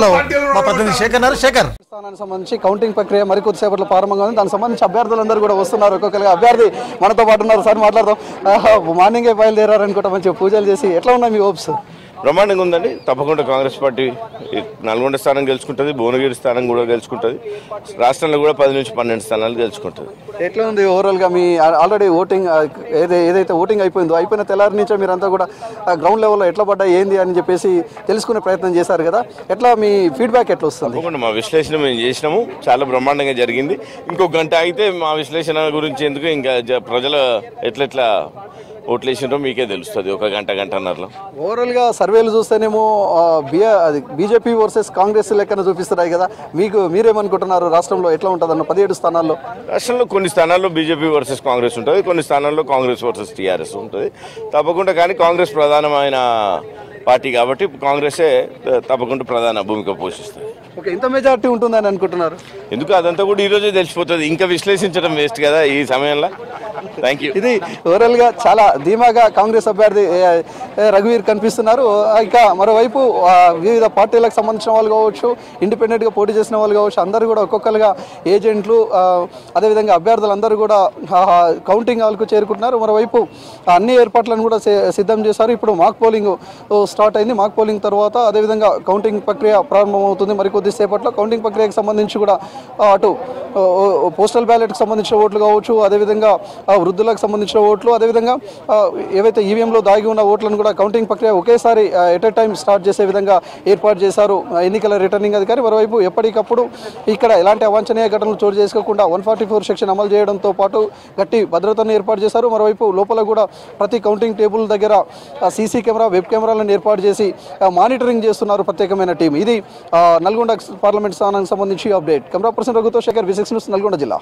వార్తల్లో మా ప్రతినిధి శేఖర్ స్థానానికి సంబంధించి కౌంటింగ్ ప్రక్రియ మరికొద్దిసేపట్లో ప్రారంభంగా ఉంది. దానికి సంబంధించి అభ్యర్థులందరూ కూడా వస్తున్నారు. ఒక్కొక్కరిగా అభ్యర్థి మనతో పాటు ఉన్నారు. సార్ మాట్లాడదాం. మార్నింగే బయలుదేరారనుకుంటా, మంచిగా పూజలు చేసి. ఎట్లా ఉన్నాయి మీ హోప్స్? బ్రహ్మాండంగా ఉందండి. తప్పకుండా కాంగ్రెస్ పార్టీ నల్గొండ స్థానం గెలుచుకుంటుంది, భువనగిరి స్థానం కూడా గెలుచుకుంటుంది, రాష్ట్రంలో కూడా 10 నుంచి 12 స్థానాలు గెలుచుకుంటుంది. ఎట్లా ఉంది ఓవరాల్గా మీ ఆల్రెడీ ఓటింగ్ ఏదైతే ఓటింగ్ అయిపోయిన తెల్లారి నుంచో మీరంతా కూడా గ్రౌండ్ లెవెల్లో ఎట్లా పడ్డా ఏంది అని చెప్పేసి తెలుసుకునే ప్రయత్నం చేశారు కదా, ఎట్లా మీ ఫీడ్బ్యాక్ ఎట్లా వస్తుంది? తప్పకుండా మా విశ్లేషణ మేము చేసినాము, చాలా బ్రహ్మాండంగా జరిగింది. ఇంకొక గంట అయితే మా విశ్లేషణ గురించి ఎందుకు, ఇంకా ప్రజలు ఎట్లెట్లా ఓట్లు వేసిండ్రో మీకే తెలుస్తుంది ఒక గంటన్నరలో. ఓవరాల్గా సర్వేలు చూస్తేనేమో బీజేపీ వర్సెస్ కాంగ్రెస్ లెక్కన చూపిస్తున్నాయి కదా, మీరేమనుకుంటున్నారు? రాష్ట్రంలో ఎట్లా ఉంటుంది అన్న 17 స్థానాల్లో? రాష్ట్రంలో కొన్ని స్థానాల్లో బీజేపీ వర్సెస్ కాంగ్రెస్ ఉంటుంది, కొన్ని స్థానాల్లో కాంగ్రెస్ వర్సెస్ టీఆర్ఎస్ ఉంటుంది. తప్పకుండా కానీ కాంగ్రెస్ ప్రధానమైన పార్టీ కాబట్టి కాంగ్రెసే తప్పకుండా ప్రధాన భూమిక పోషిస్తుంది. ఓకే, ఇంత మెజారిటీ ఉంటుందని అనుకుంటున్నారు? ఎందుకు అదంతా కూడా ఈరోజే తెలిసిపోతుంది, ఇంకా విశ్లేషించడం వేస్ట్ కదా ఈ సమయంలో. Thank you. ఇది ఓవరాల్గా చాలా ధీమాగా కాంగ్రెస్ అభ్యర్థి రఘువీర్ కనిపిస్తున్నారు. ఇక మరోవైపు వివిధ పార్టీలకు సంబంధించిన వాళ్ళు కావచ్చు, ఇండిపెండెంట్గా పోటీ చేసిన వాళ్ళు కావచ్చు, అందరూ కూడా ఒక్కొక్కరుగా ఏజెంట్లు, అదేవిధంగా అభ్యర్థులందరూ కూడా కౌంటింగ్ హాల్కు చేరుకుంటున్నారు. మరోవైపు అన్ని ఏర్పాట్లను కూడా సిద్ధం చేశారు. ఇప్పుడు మాక్ పోలింగ్ స్టార్ట్ అయింది. మాక్ పోలింగ్ తర్వాత అదేవిధంగా కౌంటింగ్ ప్రక్రియ ప్రారంభమవుతుంది. మరికొద్దిసేపట్లో కౌంటింగ్ ప్రక్రియకు సంబంధించి కూడా అటు పోస్టల్ బ్యాలెట్కి సంబంధించిన ఓట్లు కావచ్చు, అదేవిధంగా వృద్ధులకు సంబంధించిన ఓట్లు, అదేవిధంగా ఏవైతే ఈవీఎంలో దాగి ఉన్న ఓట్లను కూడా కౌంటింగ్ ప్రక్రియ ఒకేసారి ఎట్ ఏ టైం స్టార్ట్ చేసే విధంగా ఏర్పాటు చేశారు ఎన్నికల రిటర్నింగ్ అధికారి. మరోవైపు ఎప్పటికప్పుడు ఇక్కడ ఎలాంటి అవాంఛనీయ ఘటనలు చోటు చేసుకోకుండా 144 సెక్షన్ అమలు చేయడంతో పాటు గట్టి భద్రతను ఏర్పాటు చేశారు. మరోవైపు లోపల కూడా ప్రతి కౌంటింగ్ టేబుల్ దగ్గర సీసీ కెమెరా, వెబ్ కెమెరాలను ఏర్పాటు చేసి మానిటరింగ్ చేస్తున్నారు ప్రత్యేకమైన టీం. ఇది నల్గొండ పార్లమెంట్ స్థానానికి సంబంధించి అప్డేట్. కెమెరా పర్సన్ రఘుతో శేఖర్, V6 న్యూస్, నల్గొండ జిల్లా.